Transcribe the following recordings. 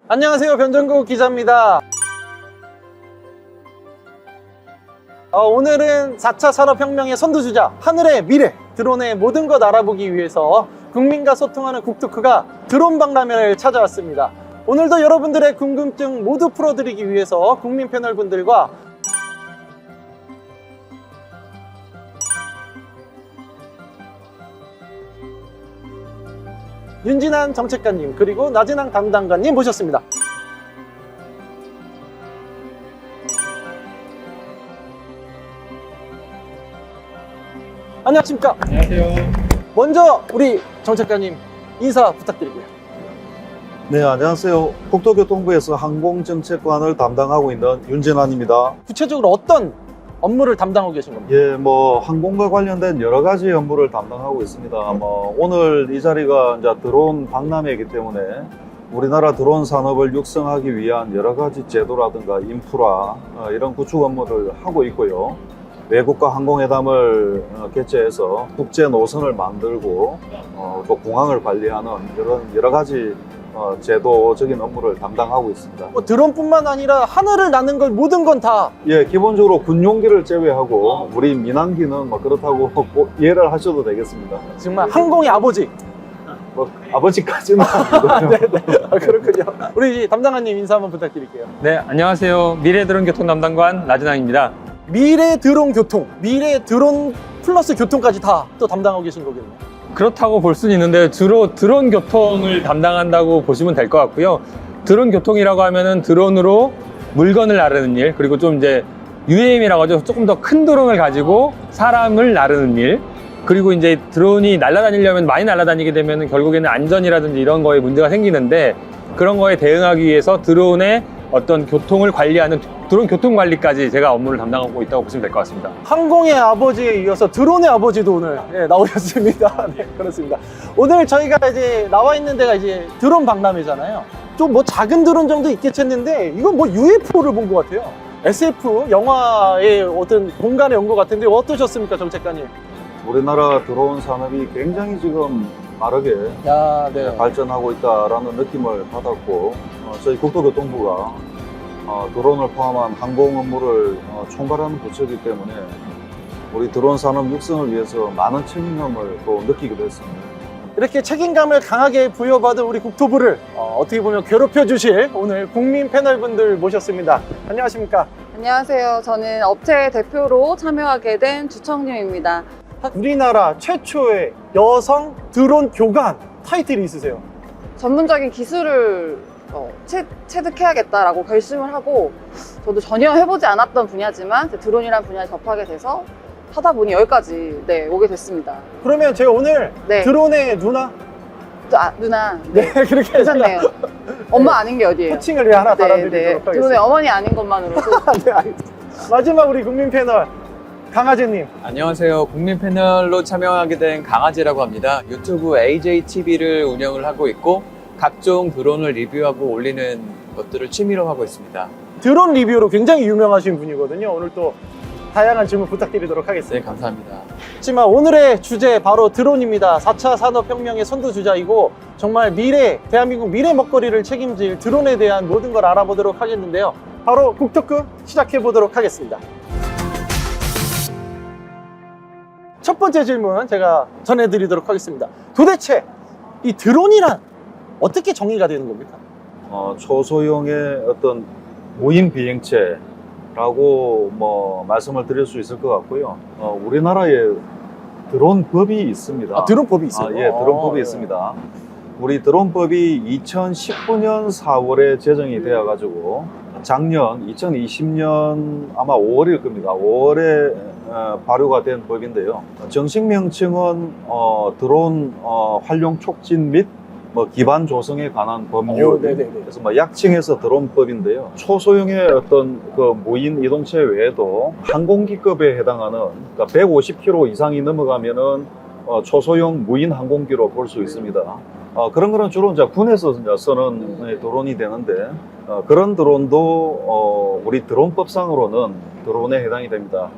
안녕하세요, 변정국 기자입니다. 오늘은 4차 산업혁명의 선두주자 하늘의 미래 드론의 모든 것 알아보기 위해서 국민과 소통하는 국토크가 드론 박람회를 찾아왔습니다. 오늘도 여러분들의 궁금증 모두 풀어드리기 위해서 국민 패널분들과 윤진한 정책관님 그리고 나진항 담당관님 모셨습니다. 안녕하십니까? 안녕하세요. 먼저 우리 정책관님 인사 부탁드릴게요. 네, 안녕하세요. 국토교통부에서 항공정책관을 담당하고 있는 윤진환입니다. 구체적으로 어떤 업무를 담당하고 계신 겁니까? 예, 항공과 관련된 여러 가지 업무를 담당하고 있습니다. 오늘 이 자리가 이제 드론 박람회이기 때문에 우리나라 드론 산업을 육성하기 위한 여러 가지 제도라든가 인프라 이런 구축 업무를 하고 있고요. 외국과 항공회담을 개최해서 국제 노선을 만들고 또 공항을 관리하는 이런 여러 가지 제도적인 업무를 담당하고 있습니다. 드론뿐만 아니라 하늘을 나는 걸 모든 건 다 예, 기본적으로 군용기를 제외하고 우리 민항기는 그렇다고 이해를 하셔도 되겠습니다. 정말 항공의 아버지. 아버지까지는 아니고요. 네네. 그렇군요. 우리 담당관님 인사 한번 부탁드릴게요. 네, 안녕하세요. 미래드론교통 담당관 나진항입니다. 미래 드론 교통, 미래 드론 플러스 교통까지 다 또 담당하고 계신 거겠네요. 그렇다고 볼 수는 있는데 주로 드론 교통을 담당한다고 보시면 될 것 같고요. 드론 교통이라고 하면은 드론으로 물건을 나르는 일, 그리고 좀 이제 UAM이라고 하죠. 조금 더 큰 드론을 가지고 사람을 나르는 일, 그리고 이제 드론이 날아다니려면 많이 날아다니게 되면 결국에는 안전이라든지 이런 거에 문제가 생기는데 그런 거에 대응하기 위해서 드론의 어떤 교통을 관리하는 드론 교통 관리까지 제가 업무를 담당하고 있다고 보시면 될 것 같습니다. 항공의 아버지에 이어서 드론의 아버지도 오늘 나오셨습니다. 네, 그렇습니다. 오늘 저희가 이제 나와 있는 데가 이제 드론 박람회잖아요. 좀 작은 드론 정도 있겠는데 이건 UFO를 본 것 같아요. SF 영화의 어떤 공간에 온 것 같은데 어떠셨습니까, 정책관님? 우리나라 드론 산업이 굉장히 지금 빠르게 네. 발전하고 있다라는 느낌을 받았고 저희 국토교통부가 드론을 포함한 항공 업무를 총괄하는 부처이기 때문에 우리 드론 산업 육성을 위해서 많은 책임감을 또 느끼기도 했습니다. 이렇게 책임감을 강하게 부여받은 우리 국토부를 어떻게 보면 괴롭혀 주실 오늘 국민 패널분들 모셨습니다. 안녕하십니까? 안녕하세요. 저는 업체 대표로 참여하게 된 주청님입니다. 우리나라 최초의 여성 드론 교관 타이틀이 있으세요. 전문적인 기술을 체득해야겠다라고 결심을 하고 저도 전혀 해보지 않았던 분야지만 드론이라는 분야에 접하게 돼서 하다 보니 여기까지 오게 됐습니다. 그러면 제가 오늘 네. 드론의 누나? 누나. 네, 그렇게 괜찮네요. 엄마 아닌 게 어디예요? 호칭을 하나 달아드리도록 하겠습니다. 드론의 어머니 아닌 것만으로도. 네, 알겠습니다. 마지막 우리 국민 패널 강하재님. 안녕하세요. 국민 패널로 참여하게 된 강아지라고 합니다. 유튜브 AJTV를 운영을 하고 있고 각종 드론을 리뷰하고 올리는 것들을 취미로 하고 있습니다. 드론 리뷰로 굉장히 유명하신 분이거든요. 오늘 또 다양한 질문 부탁드리도록 하겠습니다. 네, 감사합니다. 하지만 오늘의 주제 바로 드론입니다. 4차 산업혁명의 선두주자이고 정말 대한민국 미래 먹거리를 책임질 드론에 대한 모든 걸 알아보도록 하겠는데요. 바로 국토크 시작해 보도록 하겠습니다. 첫 번째 질문 제가 전해드리도록 하겠습니다. 도대체 이 드론이란 어떻게 정의가 되는 겁니까? 초소형의 어떤 무인 비행체라고 말씀을 드릴 수 있을 것 같고요. 우리나라에 드론법이 있습니다. 드론법이 있어요? 예, 드론법이 있습니다. 우리 드론법이 2019년 4월에 제정이 되어가지고 작년 2020년 아마 5월일 겁니다. 5월에 발효가 된 법인데요. 정식 명칭은 드론 활용 촉진 및 기반 조성에 관한 법률. 그래서 약칭해서 드론법인데요. 초소형의 어떤 무인 이동체 외에도 항공기급에 해당하는 150km 이상이 넘어가면은 초소형 무인 항공기로 볼 수 있습니다. 그런 거는 주로 이제 군에서 이제 쓰는 드론이 되는데 그런 드론도 우리 드론법상으로는 드론에 해당이 됩니다.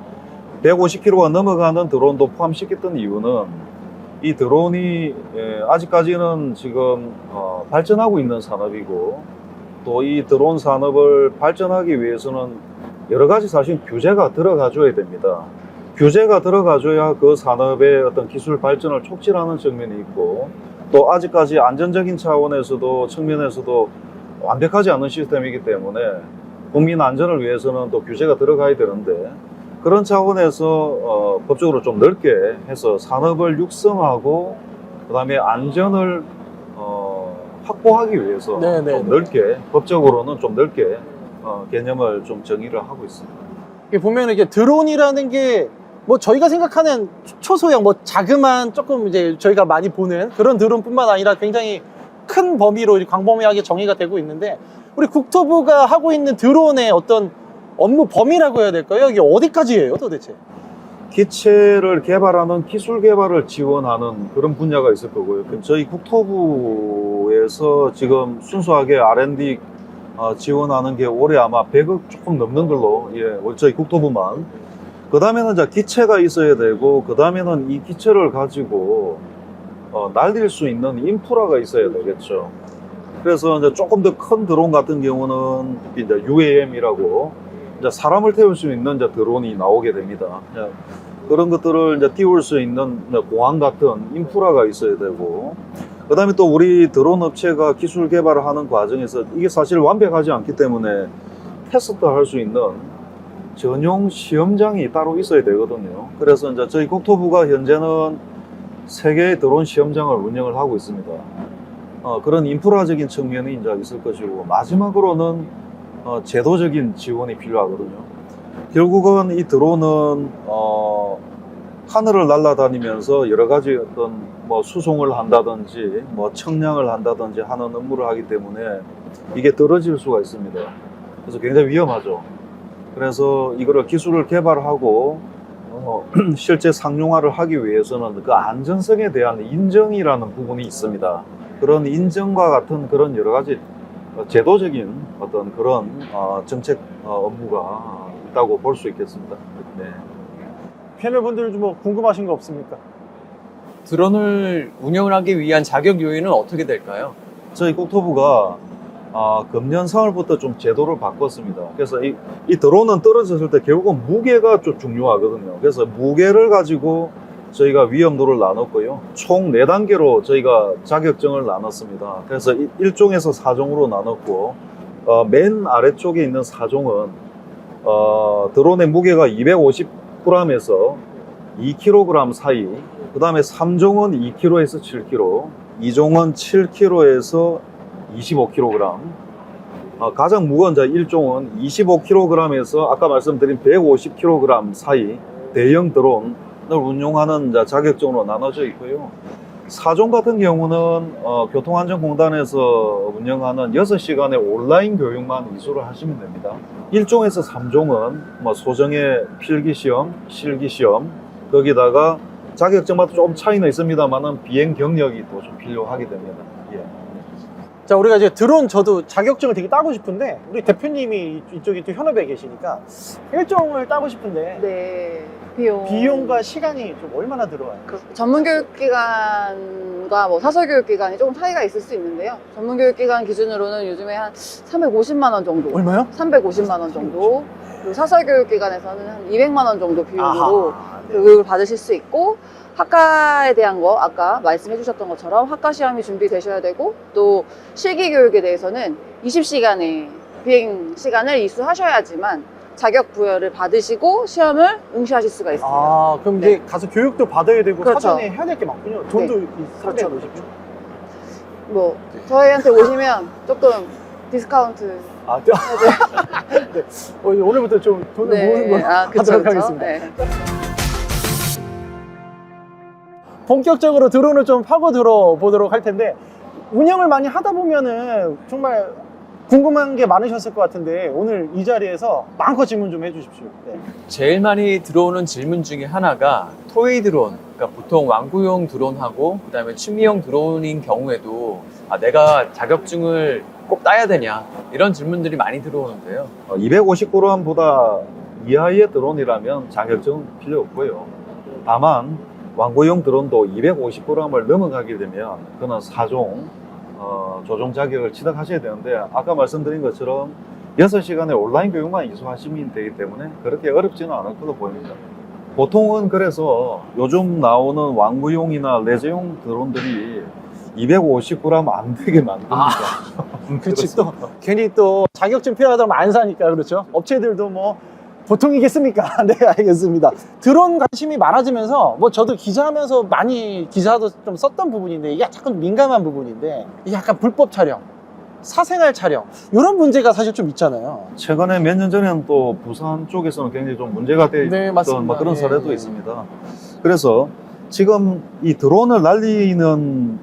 150km가 넘어가는 드론도 포함시켰던 이유는 이 드론이 아직까지는 지금 발전하고 있는 산업이고 또 이 드론 산업을 발전하기 위해서는 여러 가지 사실 규제가 들어가 줘야 됩니다. 규제가 들어가 줘야 그 산업의 어떤 기술 발전을 촉진하는 측면이 있고, 또 아직까지 안전적인 차원에서도 측면에서도 완벽하지 않은 시스템이기 때문에 국민 안전을 위해서는 또 규제가 들어가야 되는데, 그런 차원에서 법적으로 좀 넓게 해서 산업을 육성하고 그다음에 안전을 확보하기 위해서 네네. 좀 넓게, 법적으로는 좀 넓게 개념을 좀 정의를 하고 있습니다. 이게 보면 이게 드론이라는 게 뭐 저희가 생각하는 초소형, 뭐 자그만 조금 이제 저희가 많이 보는 그런 드론뿐만 아니라 굉장히 큰 범위로 광범위하게 정의가 되고 있는데, 우리 국토부가 하고 있는 드론의 어떤 업무 범위라고 해야 될까요? 이게 어디까지예요, 도대체? 기체를 개발하는 기술 개발을 지원하는 그런 분야가 있을 거고요. 저희 국토부에서 지금 순수하게 R&D 지원하는 게 올해 아마 100억 조금 넘는 걸로, 저희 국토부만. 그 다음에는 이제 기체가 있어야 되고, 그 다음에는 이 기체를 가지고 날릴 수 있는 인프라가 있어야 되겠죠. 그래서 이제 조금 더 큰 드론 같은 경우는 이제 UAM이라고 이제 사람을 태울 수 있는 이제 드론이 나오게 됩니다. 그런 것들을 이제 띄울 수 있는 공항 같은 인프라가 있어야 되고, 그 다음에 또 우리 드론 업체가 기술 개발을 하는 과정에서 이게 사실 완벽하지 않기 때문에 테스트 할 수 있는 전용 시험장이 따로 있어야 되거든요. 그래서 이제 저희 국토부가 현재는 3개의 드론 시험장을 운영을 하고 있습니다. 그런 인프라적인 측면이 이제 있을 것이고, 마지막으로는 제도적인 지원이 필요하거든요. 결국은 이 드론은 하늘을 날아다니면서 여러 가지 어떤 뭐 수송을 한다든지 뭐 청량을 한다든지 하는 업무를 하기 때문에 이게 떨어질 수가 있습니다. 그래서 굉장히 위험하죠. 그래서 이거를 기술을 개발하고 실제 상용화를 하기 위해서는 그 안전성에 대한 인정이라는 부분이 있습니다. 그런 인정과 같은 그런 여러 가지 제도적인 어떤 그런 정책 업무가 있다고 볼 수 있겠습니다. 네. 패널분들 뭐 궁금하신 거 없습니까? 드론을 운영을 하기 위한 자격 요인은 어떻게 될까요? 저희 국토부가 금년 3월부터 좀 제도를 바꿨습니다. 그래서 이 드론은 떨어졌을 때 결국은 무게가 좀 중요하거든요. 그래서 무게를 가지고 저희가 위험도를 나눴고요. 총 4단계로 저희가 자격증을 나눴습니다. 그래서 1종에서 4종으로 나눴고, 맨 아래쪽에 있는 4종은 드론의 무게가 250g에서 2kg 사이, 그 다음에 3종은 2kg에서 7kg, 2종은 7kg에서 25kg, 가장 무거운 1종은 25kg에서 아까 말씀드린 150kg 사이 대형 드론을 운용하는 자격증으로 나눠져 있고요. 4종 같은 경우는 교통안전공단에서 운영하는 6시간의 온라인 교육만 이수를 하시면 됩니다. 1종에서 3종은 뭐 소정의 필기시험, 실기시험, 거기다가 자격증마다 조금 차이는 있습니다만은 비행 경력이 또 좀 필요하게 됩니다. 예. 자, 우리가 이제 드론 저도 자격증을 되게 따고 싶은데, 우리 대표님이 이쪽에 또 현업에 계시니까 일종을 따고 싶은데 네. 비용과 시간이 좀 얼마나 들어와요? 전문교육기관과 뭐 사설교육기관이 조금 차이가 있을 수 있는데요. 전문교육기관 기준으로는 요즘에 한 350만 원 정도. 얼마요? 350만 원 정도. 그리고 사설교육기관에서는 한 200만 원 정도 비용으로 아하, 네. 교육을 받으실 수 있고, 학과에 대한 거 아까 말씀해 주셨던 것처럼 학과 시험이 준비되셔야 되고, 또 실기교육에 대해서는 20시간의 비행 시간을 이수하셔야지만 자격 부여를 받으시고 시험을 응시하실 수가 있습니다. 아, 그럼 이제 가서 교육도 받아야 되고 그렇죠. 사전에 해야 될 게 많군요. 돈도 네. 350조. 뭐 저희한테 오시면 조금 디스카운트. 아, 네. 오늘부터 좀 돈을 모으는 걸로 그쵸, 하도록 그쵸. 하겠습니다. 네. 본격적으로 드론을 좀 파고 들어보도록 할 텐데, 운영을 많이 하다 보면은 정말 궁금한 게 많으셨을 것 같은데, 오늘 이 자리에서 마음껏 질문 좀 해주십시오. 네. 제일 많이 들어오는 질문 중에 하나가 토이 드론, 그러니까 보통 완구용 드론하고 그다음에 취미용 드론인 경우에도 내가 자격증을 꼭 따야 되냐, 이런 질문들이 많이 들어오는데요. 250g보다 이하의 드론이라면 자격증 필요 없고요. 다만 완구용 드론도 250g을 넘어가게 되면 그는 4종 조종 자격을 취득하셔야 되는데 아까 말씀드린 것처럼 6시간의 온라인 교육만 이수하시면 되기 때문에 그렇게 어렵지는 않을 걸로 보입니다. 보통은 그래서 요즘 나오는 왕구용이나 레저용 드론들이 250g 안 되게 만듭니다. 그렇지. 또 괜히 또 자격증 필요하다면 안 사니까. 그렇죠. 업체들도 뭐 보통이겠습니까? 네, 알겠습니다. 드론 관심이 많아지면서 뭐 저도 기자하면서 많이 기사도 좀 썼던 부분인데 이게 약간 민감한 부분인데 이게 약간 불법 촬영, 사생활 촬영 이런 문제가 사실 좀 있잖아요. 최근에 몇 년 전에는 또 부산 쪽에서는 굉장히 좀 문제가 네, 됐던 맞습니다. 뭐 그런 예, 사례도 예. 있습니다. 그래서 지금 이 드론을 날리는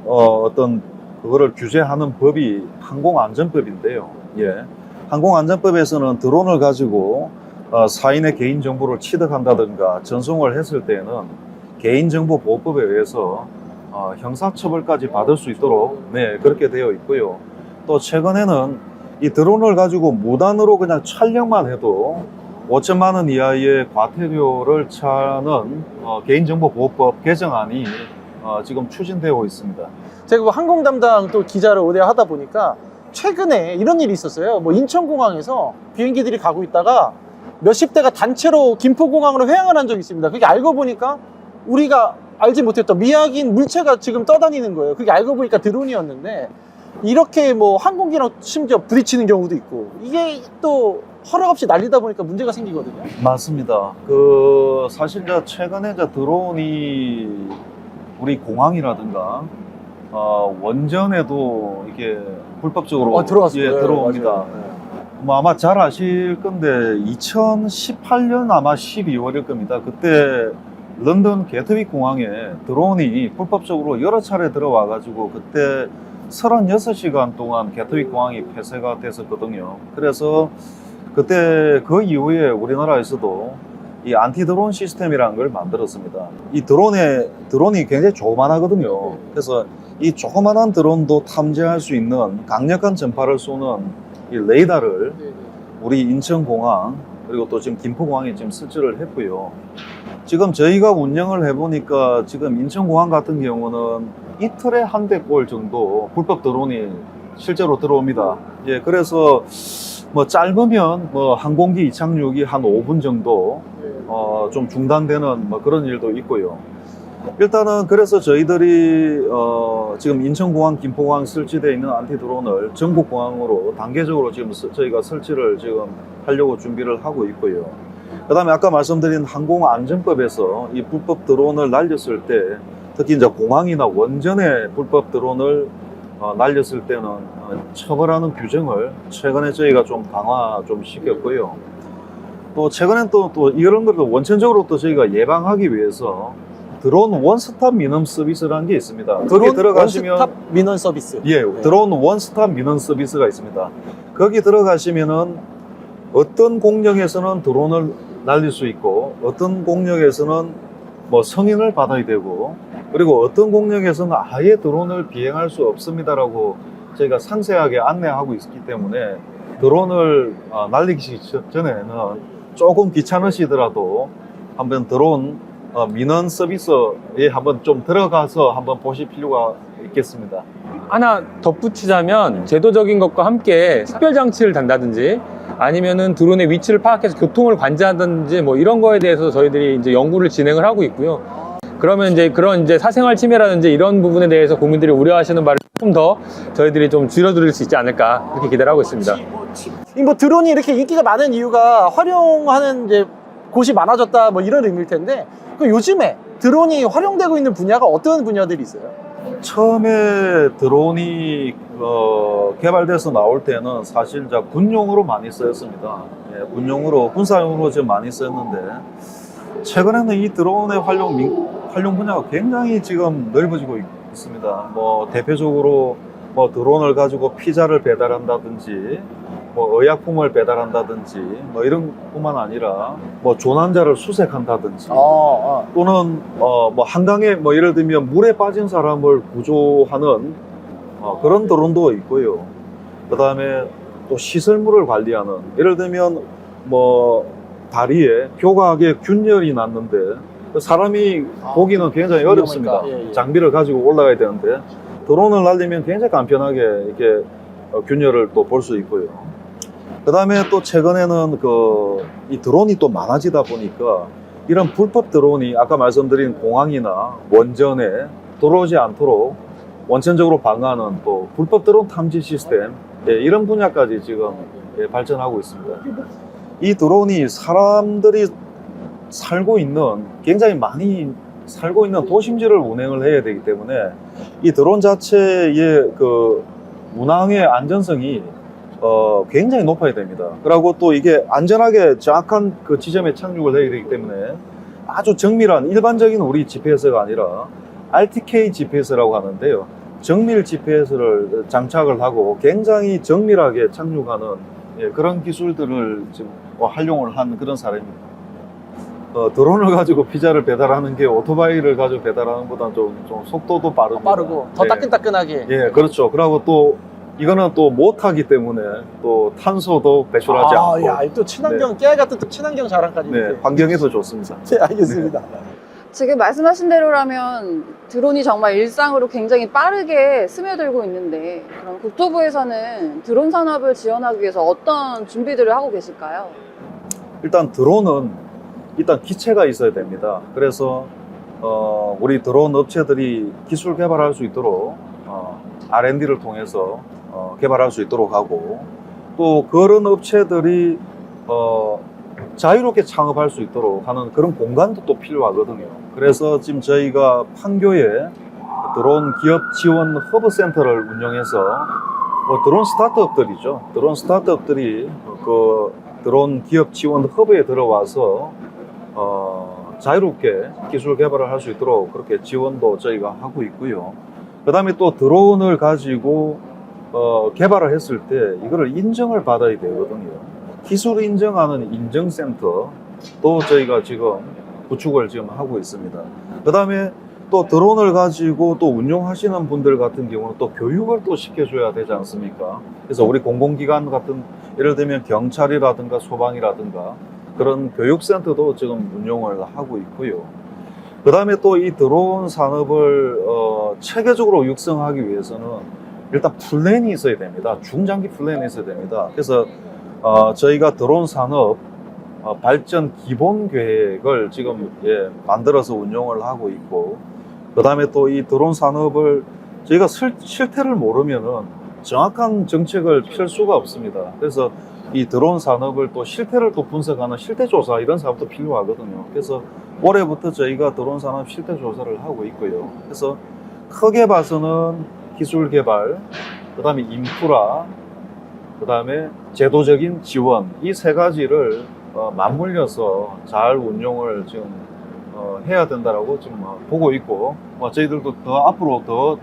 어떤 그거를 규제하는 법이 항공안전법인데요. 예. 항공안전법에서는 드론을 가지고 사인의 개인정보를 취득한다든가 전송을 했을 때는 개인정보보호법에 의해서 형사처벌까지 받을 수 있도록 네, 그렇게 되어 있고요. 또 최근에는 이 드론을 가지고 무단으로 그냥 촬영만 해도 5천만 원 이하의 과태료를 차는 개인정보보호법 개정안이 지금 추진되고 있습니다. 제가 뭐 항공 담당 또 기자를 오래 하다 보니까 최근에 이런 일이 있었어요. 뭐 인천공항에서 비행기들이 가고 있다가 몇십 대가 단체로 김포공항으로 회항을 한 적이 있습니다. 그게 알고 보니까 우리가 알지 못했던 미확인 물체가 지금 떠다니는 거예요. 그게 알고 보니까 드론이었는데 이렇게 뭐 항공기랑 심지어 부딪히는 경우도 있고 이게 또 허락 없이 날리다 보니까 문제가 생기거든요. 맞습니다. 사실 최근에 드론이 우리 공항이라든가 원전에도 이게 불법적으로 들어왔어요. 예, 들어옵니다. 맞아요. 뭐 아마 잘 아실 건데 2018년 아마 12월일 겁니다. 그때 런던 게트윅 공항에 드론이 불법적으로 여러 차례 들어와 가지고 그때 36시간 동안 게트윅 공항이 폐쇄가 됐었거든요. 그래서 그때 그 이후에 우리나라에서도 이 안티드론 시스템이라는 걸 만들었습니다. 이 드론이 굉장히 조그만하거든요. 그래서 이 조그만한 드론도 탐지할 수 있는 강력한 전파를 쏘는 이 레이더를 우리 인천공항 그리고 또 지금 김포공항에 지금 설치를 했고요. 지금 저희가 운영을 해보니까 지금 인천공항 같은 경우는 이틀에 한 대꼴 정도 불법 드론이 실제로 들어옵니다. 예, 그래서 뭐 짧으면 뭐 항공기 이착륙이 한 5분 정도 좀 중단되는 뭐 그런 일도 있고요. 일단은 그래서 저희들이 지금 인천공항, 김포공항 설치되어 있는 안티드론을 전국공항으로 단계적으로 지금 저희가 설치를 지금 하려고 준비를 하고 있고요. 그 다음에 아까 말씀드린 항공안전법에서 이 불법 드론을 날렸을 때 특히 이제 공항이나 원전에 불법 드론을 날렸을 때는 처벌하는 규정을 최근에 저희가 좀 강화 좀 시켰고요. 또 최근엔 또 이런 걸 원천적으로 또 저희가 예방하기 위해서 드론 원스톱 민원 서비스라는 게 있습니다. 거기 드론 들어가시면 원스톱 민원 서비스. 예, 드론 원스톱 민원 서비스가 있습니다. 거기 들어가시면은 어떤 공역에서는 드론을 날릴 수 있고 어떤 공역에서는 뭐 승인을 받아야 되고 그리고 어떤 공역에서는 아예 드론을 비행할 수 없습니다라고 저희가 상세하게 안내하고 있기 때문에 드론을 날리기 전에는 조금 귀찮으시더라도 한번 드론 민원 서비스에 한번 좀 들어가서 한번 보실 필요가 있겠습니다. 하나 덧붙이자면 제도적인 것과 함께 삭별 장치를 단다든지 아니면은 드론의 위치를 파악해서 교통을 관제하든지 뭐 이런 거에 대해서 저희들이 이제 연구를 진행을 하고 있고요. 그러면 이제 그런 이제 사생활 침해라든지 이런 부분에 대해서 국민들이 우려하시는 바를 조금 더 저희들이 좀 줄여드릴 수 있지 않을까 그렇게 기대를 하고 있습니다. 이 뭐 드론이 이렇게 인기가 많은 이유가 활용하는 이제 곳이 많아졌다 뭐 이런 의미일 텐데 그 요즘에 드론이 활용되고 있는 분야가 어떤 분야들이 있어요? 처음에 드론이 개발돼서 나올 때는 사실 이제 군용으로 많이 쓰였습니다. 예, 군용으로 군사용으로 좀 많이 쓰였는데 최근에는 이 드론의 활용 분야가 굉장히 지금 넓어지고 있습니다. 뭐 대표적으로 뭐 드론을 가지고 피자를 배달한다든지 뭐 의약품을 배달한다든지 뭐 이런 뿐만 아니라 뭐 조난자를 수색한다든지 또는 뭐 한강에 뭐 예를 들면 물에 빠진 사람을 구조하는 그런 드론도 있고요. 그 다음에 또 시설물을 관리하는 예를 들면 뭐 다리에 교각에 균열이 났는데 사람이 보기는 굉장히 어렵습니다. 예, 예. 장비를 가지고 올라가야 되는데 드론을 날리면 굉장히 간편하게 이렇게 균열을 또 볼 수 있고요. 그 다음에 또 최근에는 이 드론이 또 많아지다 보니까 이런 불법 드론이 아까 말씀드린 공항이나 원전에 들어오지 않도록 원천적으로 방어하는 또 불법 드론 탐지 시스템, 예, 이런 분야까지 지금 예, 발전하고 있습니다. 이 드론이 사람들이 살고 있는, 굉장히 많이 살고 있는 도심지를 운행을 해야 되기 때문에 이 드론 자체의 그 운항의 안전성이 굉장히 높아야 됩니다. 그리고 또 이게 안전하게 정확한 그 지점에 착륙을 해야 되기 때문에 아주 정밀한 일반적인 우리 GPS가 아니라 RTK GPS라고 하는데요. 정밀 GPS를 장착을 하고 굉장히 정밀하게 착륙하는 예, 그런 기술들을 지금 활용을 한 그런 사례입니다. 드론을 가지고 피자를 배달하는 게 오토바이를 가지고 배달하는 것보다는 좀 속도도 빠르고 더 예. 따끈따끈하게. 예, 그렇죠. 그리고 또 이거는 또 못하기 때문에 또 탄소도 배출하지 않고 야, 또 친환경, 깨알 같은 또 친환경 자랑까지. 네, 이렇게. 환경에도 좋습니다. 네, 알겠습니다. 지금 말씀하신 대로라면 드론이 정말 일상으로 굉장히 빠르게 스며들고 있는데 그럼 국토부에서는 드론 산업을 지원하기 위해서 어떤 준비들을 하고 계실까요? 일단 드론은 일단 기체가 있어야 됩니다. 그래서 우리 드론 업체들이 기술 개발할 수 있도록 R&D를 통해서 개발할 수 있도록 하고 또 그런 업체들이 자유롭게 창업할 수 있도록 하는 그런 공간도 또 필요하거든요. 그래서 지금 저희가 판교에 드론 기업 지원 허브 센터를 운영해서 드론 스타트업들이죠. 드론 스타트업들이 그 드론 기업 지원 허브에 들어와서 자유롭게 기술 개발을 할 수 있도록 그렇게 지원도 저희가 하고 있고요. 그 다음에 또 드론을 가지고 개발을 했을 때 이거를 인정을 받아야 되거든요. 기술 인정하는 인증센터도 저희가 지금 구축을 지금 하고 있습니다. 그 다음에 또 드론을 가지고 또 운용하시는 분들 같은 경우는 또 교육을 또 시켜줘야 되지 않습니까? 그래서 우리 공공기관 같은, 예를 들면 경찰이라든가 소방이라든가 그런 교육센터도 지금 운용을 하고 있고요. 그 다음에 또 이 드론 산업을 체계적으로 육성하기 위해서는 일단 플랜이 있어야 됩니다. 중장기 플랜이 있어야 됩니다. 그래서 저희가 드론 산업 발전 기본 계획을 지금 만들어서 운영을 하고 있고, 그 다음에 또 이 드론 산업을 저희가 실태를 모르면은 정확한 정책을 펼 수가 없습니다. 그래서 이 드론 산업을 또 실태를 또 분석하는 실태조사 이런 사업도 필요하거든요. 그래서 올해부터 저희가 드론 산업 실태조사를 하고 있고요. 그래서 크게 봐서는 기술 개발, 그 다음에 인프라, 그 다음에 제도적인 지원, 이 세 가지를 맞물려서 잘 운용을 지금 해야 된다라고 지금 보고 있고, 저희들도 더 앞으로 더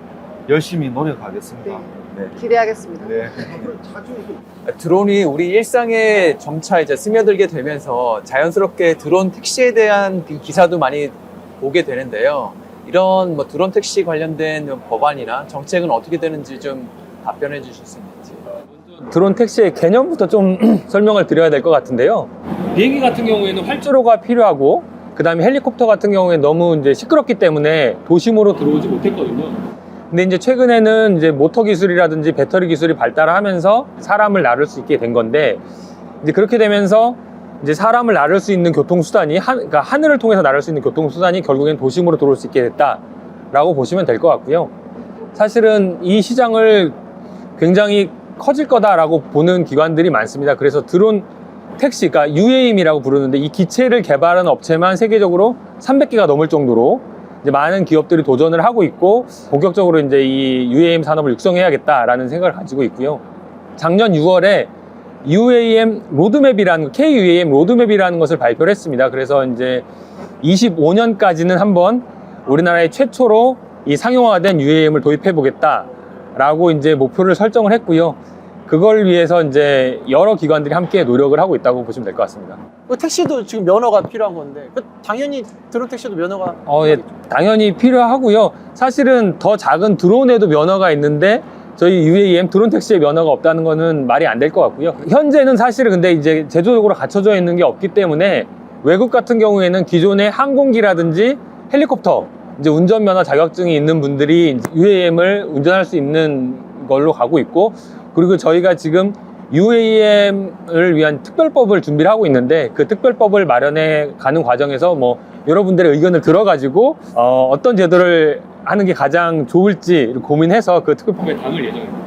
열심히 노력하겠습니다. 네. 기대하겠습니다. 네. 드론이 우리 일상에 점차 이제 스며들게 되면서 자연스럽게 드론 택시에 대한 기사도 많이 보게 되는데요. 이런 뭐 드론 택시 관련된 법안이나 정책은 어떻게 되는지 좀 답변해 주실 수 있는지. 드론 택시의 개념부터 좀 설명을 드려야 될 것 같은데요. 비행기 같은 경우에는 활주로가 필요하고, 그 다음에 헬리콥터 같은 경우에 너무 이제 시끄럽기 때문에 도심으로 들어오지 못했거든요. 근데 이제 최근에는 이제 모터 기술이라든지 배터리 기술이 발달하면서 사람을 나를 수 있게 된 건데, 이제 그렇게 되면서 이제 사람을 나를 수 있는 교통수단이 그러니까 하늘을 통해서 나를 수 있는 교통수단이 결국엔 도심으로 들어올 수 있게 됐다라고 보시면 될 것 같고요. 사실은 이 시장을 굉장히 커질 거다라고 보는 기관들이 많습니다. 그래서 드론 택시, 그러니까 UAM이라고 부르는데 이 기체를 개발한 업체만 세계적으로 300개가 넘을 정도로 이제 많은 기업들이 도전을 하고 있고, 본격적으로 이제 이 UAM 산업을 육성해야겠다라는 생각을 가지고 있고요. 작년 6월에 UAM 로드맵이라는, KUAM 로드맵이라는 것을 발표를 했습니다. 그래서 이제 25년까지는 한번 우리나라의 최초로 이 상용화된 UAM을 도입해 보겠다라고 이제 목표를 설정을 했고요. 그걸 위해서 이제 여러 기관들이 함께 노력을 하고 있다고 보시면 될 것 같습니다. 택시도 지금 면허가 필요한 건데, 당연히 드론 택시도 면허가. 예, 당연히 필요하고요. 사실은 더 작은 드론에도 면허가 있는데 저희 UAM 드론 택시에 면허가 없다는 거는 말이 안 될 것 같고요. 현재는 사실은 근데 이제 제도적으로 갖춰져 있는 게 없기 때문에 외국 같은 경우에는 기존의 항공기라든지 헬리콥터 이제 운전면허 자격증이 있는 분들이 UAM을 운전할 수 있는 걸로 가고 있고, 그리고 저희가 지금 UAM을 위한 특별법을 준비를 하고 있는데, 그 특별법을 마련해 가는 과정에서 뭐 여러분들의 의견을 들어가지고 어떤 제도를 하는 게 가장 좋을지 고민해서 그 특별법에 담을 예정입니다.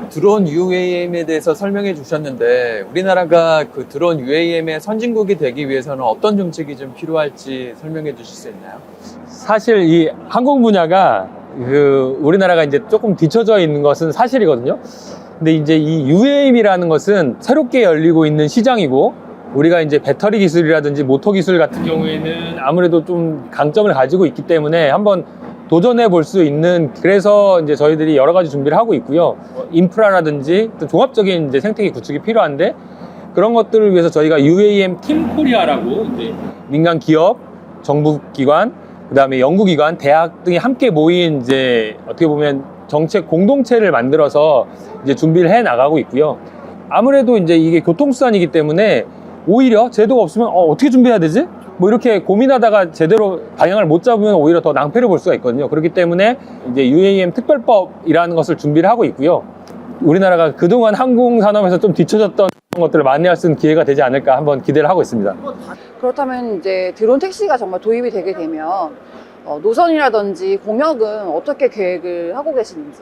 드론 UAM에 대해서 설명해 주셨는데 우리나라가 그 드론 UAM의 선진국이 되기 위해서는 어떤 정책이 좀 필요할지 설명해 주실 수 있나요? 사실 이 항공 분야가 우리나라가 이제 조금 뒤처져 있는 것은 사실이거든요. 근데 이제 이 UAM이라는 것은 새롭게 열리고 있는 시장이고, 우리가 이제 배터리 기술이라든지 모터 기술 같은 경우에는 아무래도 좀 강점을 가지고 있기 때문에 한번 도전해 볼 수 있는, 그래서 이제 저희들이 여러 가지 준비를 하고 있고요. 인프라라든지 또 종합적인 이제 생태계 구축이 필요한데, 그런 것들을 위해서 저희가 UAM 팀 코리아라고 이제 민간 기업, 정부 기관, 그다음에 연구기관, 대학 등이 함께 모인 이제 어떻게 보면 정책 공동체를 만들어서 이제 준비를 해 나가고 있고요. 아무래도 이제 이게 교통수단이기 때문에 오히려 제도가 없으면 어떻게 준비해야 되지? 뭐 이렇게 고민하다가 제대로 방향을 못 잡으면 오히려 더 낭패를 볼 수가 있거든요. 그렇기 때문에 이제 UAM 특별법이라는 것을 준비를 하고 있고요. 우리나라가 그동안 항공 산업에서 좀 뒤처졌던 것들을 만회할 수 있는 기회가 되지 않을까 한번 기대를 하고 있습니다. 그렇다면 이제 드론 택시가 정말 도입이 되게 되면 노선이라든지 공역은 어떻게 계획을 하고 계시는지.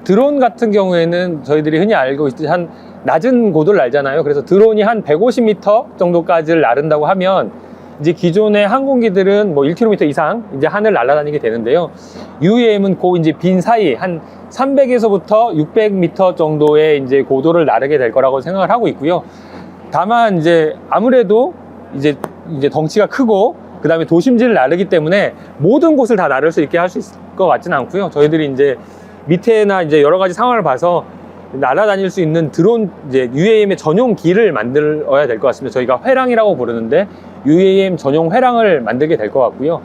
드론 같은 경우에는 저희들이 흔히 알고 있듯이 한 낮은 고도를 날잖아요. 그래서 드론이 한 150m 정도까지를 나른다고 하면 이제 기존의 항공기들은 뭐 1km 이상 이제 하늘 날아다니게 되는데요. UAM은 그 이제 빈 사이 한 300에서부터 600m 정도의 이제 고도를 나르게 될 거라고 생각을 하고 있고요. 다만 이제 아무래도 이제 덩치가 크고 그 다음에 도심지를 나르기 때문에 모든 곳을 다 나를 수 있게 할 수 있을 것 같지는 않고요. 저희들이 이제 밑에나 이제 여러 가지 상황을 봐서 날아다닐 수 있는 드론 이제 UAM의 전용 기를 만들어야 될 것 같습니다. 저희가 회랑이라고 부르는데 UAM 전용 회랑을 만들게 될 것 같고요.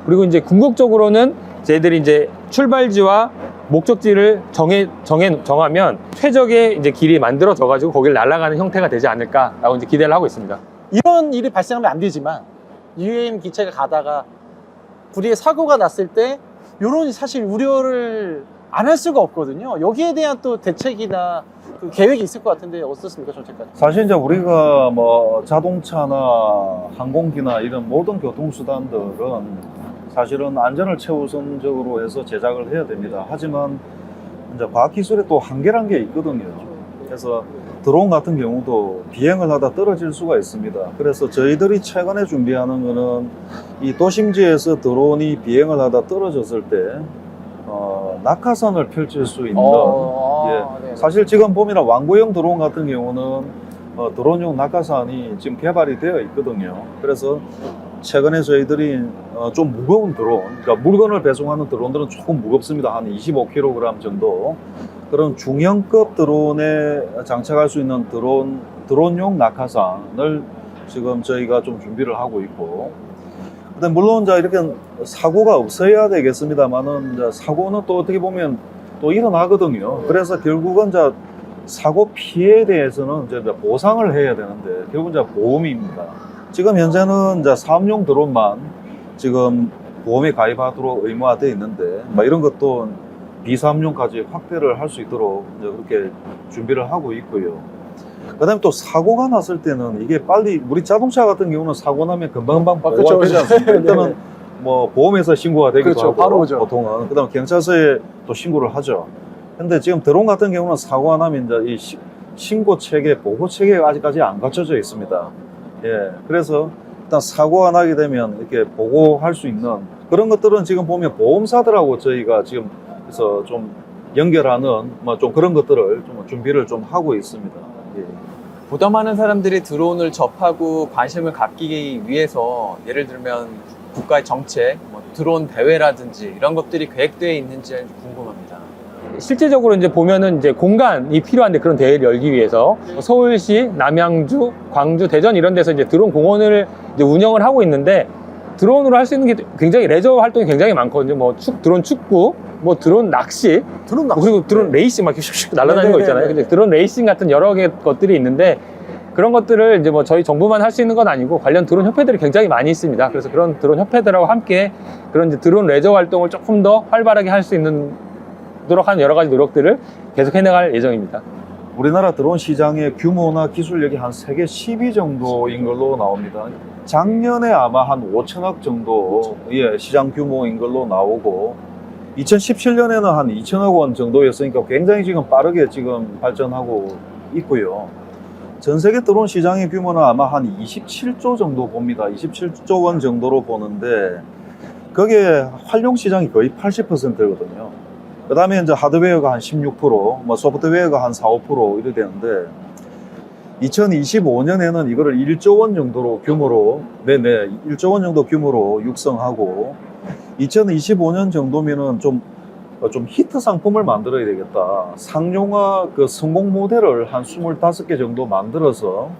그리고 이제 궁극적으로는 저희들이 이제 출발지와 목적지를 정하면 최적의 이제 길이 만들어져 가지고 거기를 날아가는 형태가 되지 않을까라고 이제 기대를 하고 있습니다. 이런 일이 발생하면 안 되지만 UAM 기체가 가다가 불의의 사고가 났을 때 이런 사실 우려를 안 할 수가 없거든요. 여기에 대한 또 대책이나 그 계획이 있을 것 같은데 어떻습니까, 정책까지? 사실 이제 우리가 뭐 자동차나 항공기나 이런 모든 교통수단들은 사실은 안전을 최우선적으로 해서 제작을 해야 됩니다. 하지만 이제 과학기술에 또 한계란 게 있거든요. 그래서 드론 같은 경우도 비행을 하다 떨어질 수가 있습니다. 그래서 저희들이 최근에 준비하는 거는 이 도심지에서 드론이 비행을 하다 떨어졌을 때 낙하선을 펼칠 수 있는 네. 사실 지금 보면 왕구형 드론 같은 경우는 드론용 낙하산이 지금 개발이 되어 있거든요. 그래서 최근에 저희들이 좀 무거운 드론, 그러니까 물건을 배송하는 드론들은 조금 무겁습니다. 한 25kg 정도. 그런 중형급 드론에 장착할 수 있는 드론용 낙하산을 지금 저희가 좀 준비를 하고 있고, 근데 물론 이제 이렇게 사고가 없어야 되겠습니다만은 사고는 또 어떻게 보면 또 일어나거든요. 그래서 결국은 이제 사고 피해에 대해서는 이제 보상을 해야 되는데 결국은 이제 보험입니다. 지금 현재는 이제 사업용 드론만 지금 보험에 가입하도록 의무화되어 있는데 이런 것도 비사업용까지 확대를 할 수 있도록 이제 그렇게 준비를 하고 있고요. 그 다음에 또 사고가 났을 때는 이게 빨리, 우리 자동차 같은 경우는 사고 나면 금방금방 보고가 그렇죠. 되지 않습니까? 일단은 뭐 보험에서 신고가 되기도 그렇죠. 하고 바로 오죠. 보통은. 그 다음에 경찰서에 또 신고를 하죠. 근데 지금 드론 같은 경우는 사고가 나면 이제 이 신고 체계, 보고 체계가 아직까지 안 갖춰져 있습니다. 예. 그래서 일단 사고가 나게 되면 이렇게 보고할 수 있는 그런 것들은 지금 보면 보험사들하고 저희가 지금 그래서 좀 연결하는 뭐 좀 그런 것들을 좀 준비를 좀 하고 있습니다. 예. 보다 많은 사람들이 드론을 접하고 관심을 갖기 위해서 예를 들면 국가의 정책, 뭐 드론 대회라든지 이런 것들이 계획되어 있는지 궁금합니다. 실제적으로 이제 보면은 이제 공간이 필요한데 그런 대회를 열기 위해서 서울시, 남양주, 광주, 대전 이런 데서 이제 드론 공원을 이제 운영을 하고 있는데 드론으로 할 수 있는 게 굉장히 레저 활동이 굉장히 많거든요. 뭐 드론 축구, 뭐 드론 낚시, 드론 낚시. 그리고 드론 레이싱 막 슉슉 날아다니는 거 있잖아요. 근데 드론 레이싱 같은 여러 개 것들이 있는데 그런 것들을 이제 뭐 저희 정부만 할 수 있는 건 아니고 관련 드론 협회들이 굉장히 많이 있습니다. 그래서 그런 드론 협회들하고 함께 그런 이제 드론 레저 활동을 조금 더 활발하게 할 수 있는 도록 한 여러 가지 노력들을 계속 해나갈 예정입니다. 우리나라 드론 시장의 규모나 기술력이 한 세계 10위 정도인 걸로 나옵니다. 작년에 아마 한 5천억 정도 시장 규모인 걸로 나오고 2017년에는 한 2천억 원 정도였으니까 굉장히 지금 빠르게 지금 발전하고 있고요. 전 세계 드론 시장의 규모는 아마 한 27조 정도 봅니다. 27조 원 정도로 보는데 거기에 활용 시장이 거의 80%거든요. 그 다음에 이제 하드웨어가 한 16%, 뭐 소프트웨어가 한 4, 5% 이래 되는데 2025년에는 이거를 1조 원 정도로 규모로 1조 원 정도 규모로 육성하고 2025년 정도면은 좀 히트 상품을 만들어야 되겠다. 상용화 그 성공 모델을 한 25개 정도 만들어서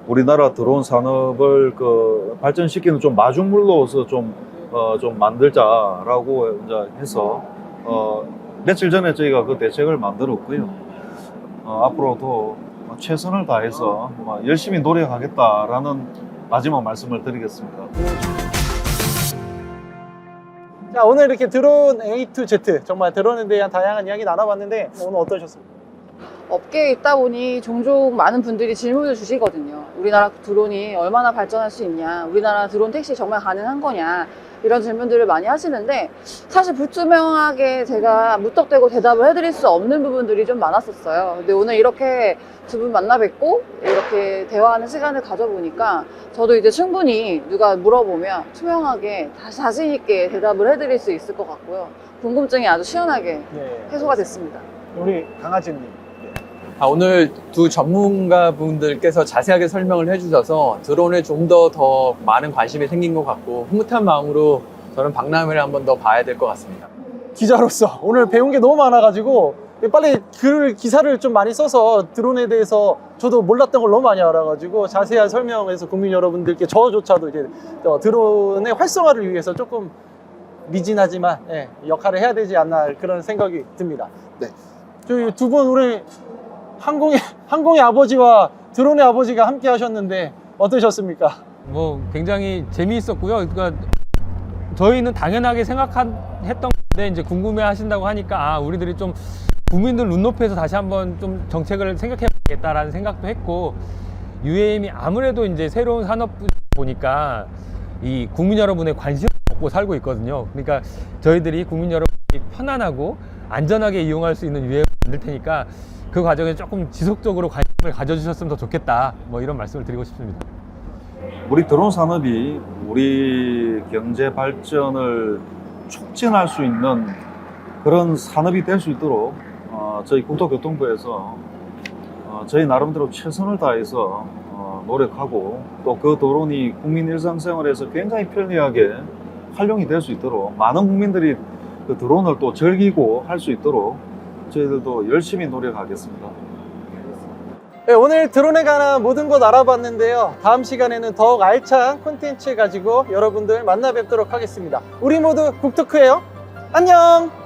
우리나라 드론 산업을 그 발전시키는 좀 마중물로서 좀 만들자라고 이제 해서 며칠 전에 저희가 그 대책을 만들었고요. 앞으로도 최선을 다해서 열심히 노력하겠다라는 마지막 말씀을 드리겠습니다. 자, 오늘 이렇게 드론 A to Z 정말 드론에 대한 다양한 이야기 나눠봤는데 오늘 어떠셨습니까? 업계에 있다 보니 종종 많은 분들이 질문을 주시거든요. 우리나라 드론이 얼마나 발전할 수 있냐, 우리나라 드론 택시 정말 가능한 거냐, 이런 질문들을 많이 하시는데 사실 불투명하게 제가 무턱대고 대답을 해드릴 수 없는 부분들이 좀 많았었어요. 근데 오늘 이렇게 두 분 만나 뵙고 이렇게 대화하는 시간을 가져보니까 저도 이제 충분히 누가 물어보면 투명하게 자신 있게 대답을 해드릴 수 있을 것 같고요. 궁금증이 아주 시원하게 네. 해소가 됐습니다. 우리 강아지님. 오늘 두 전문가분들께서 자세하게 설명을 해주셔서 드론에 좀 더 많은 관심이 생긴 것 같고 흐뭇한 마음으로 저는 박람회를 한 번 더 봐야 될 것 같습니다. 기자로서 오늘 배운 게 너무 많아가지고 빨리 기사를 좀 많이 써서 드론에 대해서 저도 몰랐던 걸 너무 많이 알아가지고 자세한 설명해서 국민 여러분들께 저조차도 이제 드론의 활성화를 위해서 조금 미진하지만 역할을 해야 되지 않나 그런 생각이 듭니다. 네. 저희 두 분 우리 항공의 아버지와 드론의 아버지가 함께 하셨는데 어떠셨습니까? 뭐 굉장히 재미있었고요. 그러니까 저희는 당연하게 했던 건데 이제 궁금해 하신다고 하니까 우리들이 좀 국민들 눈높이에서 다시 한번 좀 정책을 생각해 보겠다라는 생각도 했고 UAM이 아무래도 이제 새로운 산업 보니까 이 국민 여러분의 관심을 먹고 살고 있거든요. 그러니까 저희들이 국민 여러분이 편안하고 안전하게 이용할 수 있는 UAM을 만들 테니까 그 과정에 조금 지속적으로 관심을 가져주셨으면 더 좋겠다. 뭐 이런 말씀을 드리고 싶습니다. 우리 드론 산업이 우리 경제 발전을 촉진할 수 있는 그런 산업이 될 수 있도록 저희 국토교통부에서 저희 나름대로 최선을 다해서 노력하고 또 그 드론이 국민 일상생활에서 굉장히 편리하게 활용이 될 수 있도록 많은 국민들이 그 드론을 또 즐기고 할 수 있도록 저희들도 열심히 노력하겠습니다. 네, 오늘 드론에 관한 모든 것 알아봤는데요. 다음 시간에는 더욱 알찬 콘텐츠 가지고 여러분들 만나 뵙도록 하겠습니다. 우리 모두 국토크예요. 안녕!